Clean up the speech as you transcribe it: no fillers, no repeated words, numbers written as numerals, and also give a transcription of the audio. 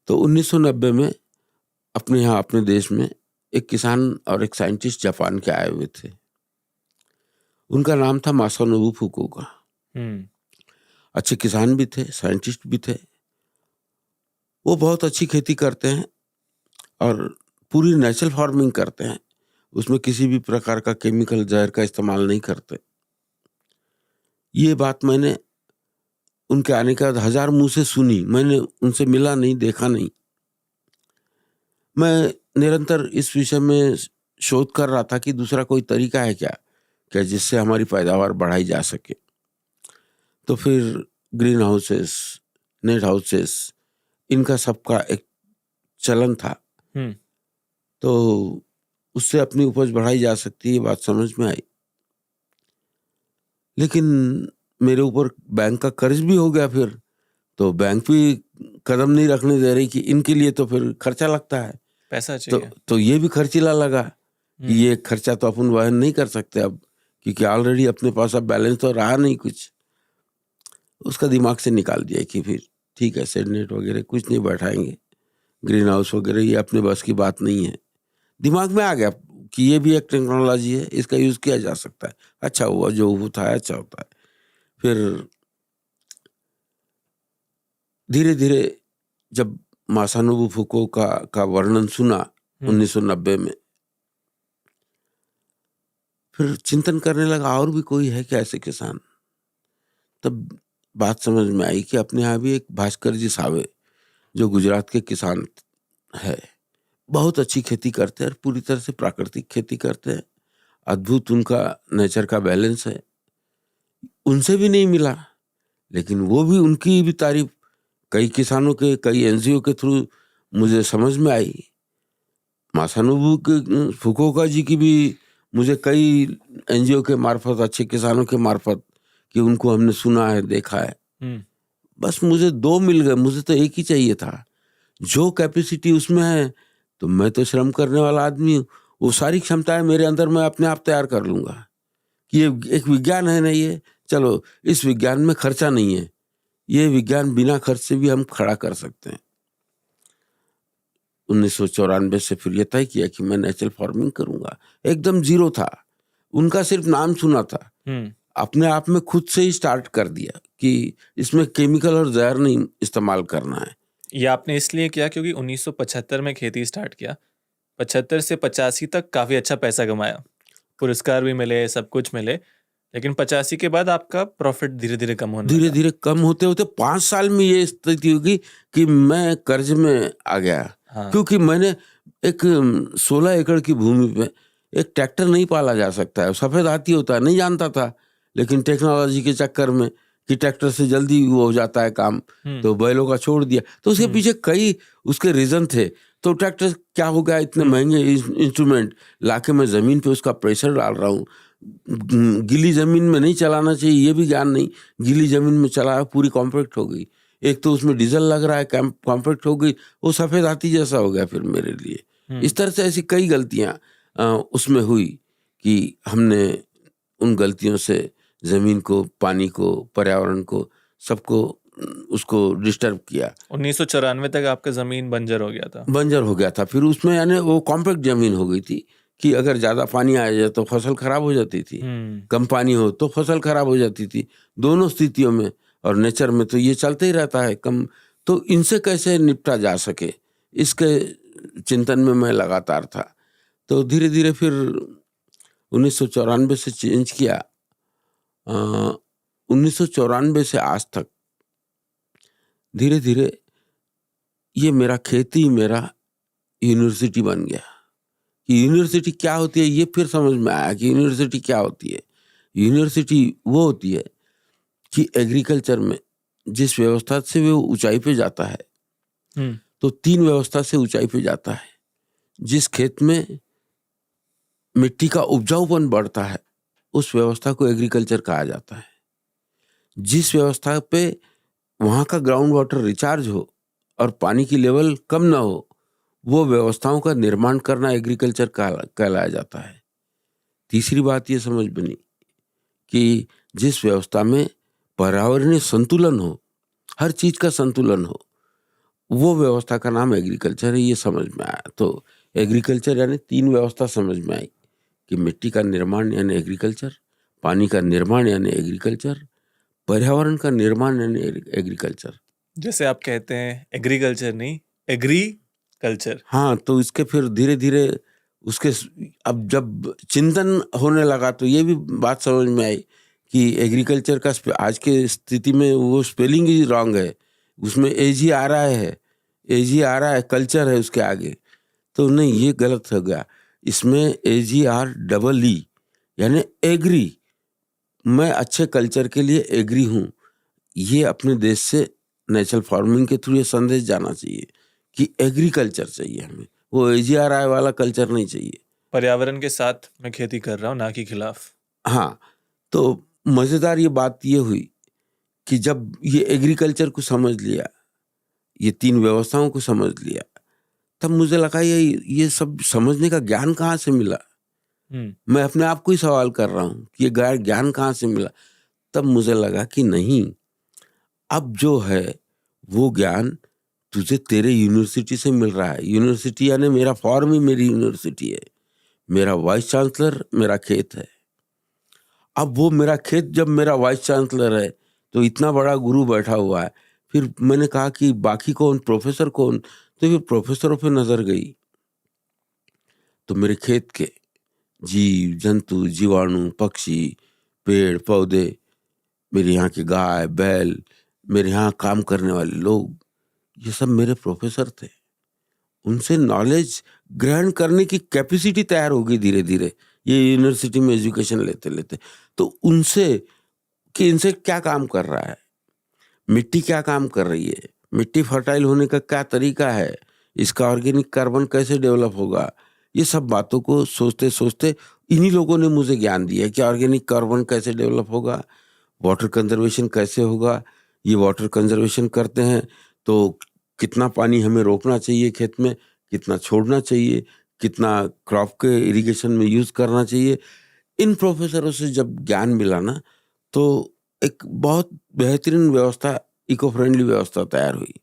तो 1990 में अपने यहाँ अपने देश में एक किसान और एक साइंटिस्ट जापान के आए हुए थे। उनका नाम था मासानोबु फुकुओका। अच्छे किसान भी थे, साइंटिस्ट भी थे। वो बहुत अच्छी खेती करते हैं और पूरी नेचुरल फार्मिंग करते हैं। उसमें किसी भी प्रकार का केमिकल जहर का इस्तेमाल नहीं करते। ये बात मैंने उनके आने के बाद 1000 मुंह से सुनी। मैंने उनसे मिला नहीं, देखा नहीं। मैं निरंतर इस विषय में शोध कर रहा था कि दूसरा कोई तरीका है क्या जिससे हमारी पैदावार बढ़ाई जा सके। तो फिर ग्रीन हाउसेस, नेट हाउसेस, इनका सबका एक चलन था। तो उससे अपनी उपज बढ़ाई जा सकती है, ये बात समझ में आई। लेकिन मेरे ऊपर बैंक का कर्ज भी हो गया। फिर तो बैंक भी कदम नहीं रखने दे रही कि इनके लिए तो फिर खर्चा लगता है, पैसा चाहिए। तो ये भी खर्चीला लगा कि ये खर्चा तो अपन वहन नहीं कर सकते अब, क्योंकि ऑलरेडी अपने पास अब बैलेंस तो रहा नहीं कुछ। उसका दिमाग से निकाल दिया कि फिर ठीक है, शेड नेट वगैरह कुछ नहीं बैठाएंगे, ग्रीन हाउस वगैरह ये अपने बस की बात नहीं है। दिमाग में आ गया कि ये भी एक टेक्नोलॉजी है, इसका यूज किया जा सकता है। अच्छा हुआ, जो होता है अच्छा होता है। फिर धीरे धीरे जब मासानोबु फुकुओका का वर्णन सुना 1990 में, फिर चिंतन करने लगा और भी कोई है क्या ऐसे किसान। तब बात समझ में आई कि अपने यहाँ भी एक भास्कर जी सावे, जो गुजरात के किसान है, बहुत अच्छी खेती करते हैं और पूरी तरह से प्राकृतिक खेती करते हैं। अद्भुत उनका नेचर का बैलेंस है। उनसे भी नहीं मिला, लेकिन वो भी, उनकी भी तारीफ कई किसानों के, कई एनजीओ के थ्रू मुझे समझ में आई। मासानोबु फुकुओका जी की भी मुझे कई एनजीओ के मार्फत, अच्छे किसानों के मार्फत, कि उनको हमने सुना है, देखा है। बस मुझे 2 मिल गए, मुझे तो एक ही चाहिए था। जो कैपेसिटी उसमें है, तो मैं तो श्रम करने वाला आदमी हूँ, वो सारी क्षमताएं मेरे अंदर मैं अपने आप तैयार कर लूंगा। कि ये एक विज्ञान है ना, ये चलो, इस विज्ञान में खर्चा नहीं है, ये विज्ञान बिना खर्च से भी हम खड़ा कर सकते हैं। 1994 से फिर ये तय किया कि मैं नेचुरल फार्मिंग करूंगा। एकदम जीरो था, उनका सिर्फ नाम सुना था, अपने आप में खुद से ही स्टार्ट कर दिया कि इसमें केमिकल और जहर नहीं इस्तेमाल करना है। ये आपने इसलिए किया क्योंकि 1975 में खेती स्टार्ट किया, 75 से 85 तक काफी अच्छा पैसा कमाया, पुरस्कार भी मिले, सब कुछ मिले, लेकिन 85 के बाद आपका प्रॉफिट धीरे धीरे कम होने धीरे लगा। धीरे कम होते होते 5 साल में ये स्थिति होगी कि मैं कर्ज में आ गया। क्योंकि मैंने एक 16 एकड़ की भूमि पे एक ट्रैक्टर नहीं पाला जा सकता है, सफेद हाथी होता है, नहीं जानता था। लेकिन टेक्नोलॉजी के चक्कर में कि ट्रैक्टर से जल्दी वो हो जाता है काम, तो बैलों का छोड़ दिया। तो उसके पीछे कई उसके रीजन थे। तो ट्रैक्टर क्या हो गया, इतने महंगे इंस्ट्रूमेंट लाके मैं जमीन पे उसका प्रेशर डाल रहा हूँ। गीली जमीन में नहीं चलाना चाहिए, ये भी ज्ञान नहीं। गीली जमीन में चलाया, पूरी कॉम्पैक्ट हो गई। एक तो उसमें डीजल लग रहा है, कॉम्पैक्ट हो गई, वो सफेद हाथी जैसा हो गया फिर मेरे लिए। इस तरह से ऐसी कई गलतियां उसमें हुई कि हमने उन गलतियों से जमीन को, पानी को, पर्यावरण को, सबको उसको डिस्टर्ब किया। 1994 तक आपका जमीन बंजर हो गया था। बंजर हो गया था। फिर उसमें यानी वो कॉम्पैक्ट जमीन हो गई थी कि अगर ज्यादा पानी आ जाए तो फसल खराब हो जाती थी, कम पानी हो तो फसल खराब हो जाती थी। दोनों स्थितियों में, और नेचर में तो ये चलते ही रहता है कम। तो इनसे कैसे निपटा जा सके, इसके चिंतन में मैं लगातार था। तो धीरे धीरे फिर 1994 से चेंज किया। 1994 से आज तक धीरे धीरे ये मेरा खेती, मेरा यूनिवर्सिटी बन गया। कि यूनिवर्सिटी क्या होती है ये फिर समझ में आया कि यूनिवर्सिटी क्या होती है। यूनिवर्सिटी वो होती है कि एग्रीकल्चर में जिस व्यवस्था से वो ऊंचाई पे जाता है, तो 3 व्यवस्था से ऊंचाई पे जाता है। जिस खेत में मिट्टी का उपजाऊपन बढ़ता है, उस व्यवस्था को एग्रीकल्चर कहा जाता है। जिस व्यवस्था पे वहां का ग्राउंड वाटर रिचार्ज हो और पानी की लेवल कम ना हो, वो व्यवस्थाओं का निर्माण करना एग्रीकल्चर कहलाया जाता है। तीसरी बात ये समझ बनी कि जिस व्यवस्था में पर्यावरणीय संतुलन हो, हर चीज का संतुलन हो, वो व्यवस्था का नाम एग्रीकल्चर है, ये समझ में आया। तो एग्रीकल्चर यानी 3 व्यवस्था समझ में आई कि मिट्टी का निर्माण यानी एग्रीकल्चर, पानी का निर्माण यानी एग्रीकल्चर, पर्यावरण का निर्माण यानी एग्रीकल्चर। जैसे आप कहते हैं एग्रीकल्चर नहीं, एग्री कल्चर। हाँ, तो इसके फिर धीरे-धीरे उसके अब जब चिंतन होने लगा तो ये भी बात समझ में आई कि एग्रीकल्चर का आज के स्थिति में वो स्पेलिंग ही रॉन्ग है। उसमें एजी आ रहा है, एजी आ रहा है, कल्चर है उसके आगे। तो नहीं, ये गलत हो गया। इसमें एजीआर डबल ई यानी एग्री, मैं अच्छे कल्चर के लिए एग्री हूँ। ये अपने देश से नेचुरल फार्मिंग के थ्रू ये संदेश जाना चाहिए कि एग्रीकल्चर चाहिए हमें, वो एजीआरआई वाला कल्चर नहीं चाहिए। पर्यावरण के साथ मैं खेती कर रहा हूँ, ना कि खिलाफ। हाँ, तो मज़ेदार ये बात ये हुई कि जब ये एग्रीकल्चर को समझ लिया, ये 3 व्यवस्थाओं को समझ लिया, तब मुझे लगा ये सब समझने का ज्ञान कहाँ से मिला? मैं अपने आप को ही सवाल कर रहा हूँ कि ये ज्ञान कहाँ से मिला? तब मुझे लगा कि नहीं, अब जो है वो ज्ञान तुझे तेरे यूनिवर्सिटी से मिल रहा है। यूनिवर्सिटी यानी मेरा फॉर्म ही मेरी यूनिवर्सिटी है, मेरा वाइस चांसलर मेरा खेत है। अब वो मेरा खेत जब मेरा वाइस चांसलर है तो इतना बड़ा गुरु बैठा हुआ है। फिर मैंने कहा कि बाकी कौन, प्रोफेसर कौन? तो फिर प्रोफेसरों पे नजर गई तो मेरे खेत के जीव जंतु, जीवाणु, पक्षी, पेड़ पौधे, मेरे यहाँ के गाय बैल, मेरे यहाँ काम करने वाले लोग, ये सब मेरे प्रोफेसर थे। उनसे नॉलेज ग्रहण करने की कैपेसिटी तैयार होगी धीरे धीरे ये यूनिवर्सिटी में एजुकेशन लेते लेते। तो उनसे कि इनसे क्या काम कर रहा है, मिट्टी क्या काम कर रही है, मिट्टी फर्टाइल होने का क्या तरीका है, इसका ऑर्गेनिक कार्बन कैसे डेवलप होगा, ये सब बातों को सोचते सोचते इन्हीं लोगों ने मुझे ज्ञान दिया कि ऑर्गेनिक कार्बन कैसे डेवलप होगा, वाटर कंजर्वेशन कैसे होगा। ये वाटर कंजर्वेशन करते हैं तो कितना पानी हमें रोकना चाहिए खेत में, कितना छोड़ना चाहिए, कितना क्रॉप के इरिगेशन में यूज़ करना चाहिए। इन प्रोफेसरों से जब ज्ञान मिला ना, तो एक बहुत बेहतरीन व्यवस्था, इको फ्रेंडली व्यवस्था तैयार हुई।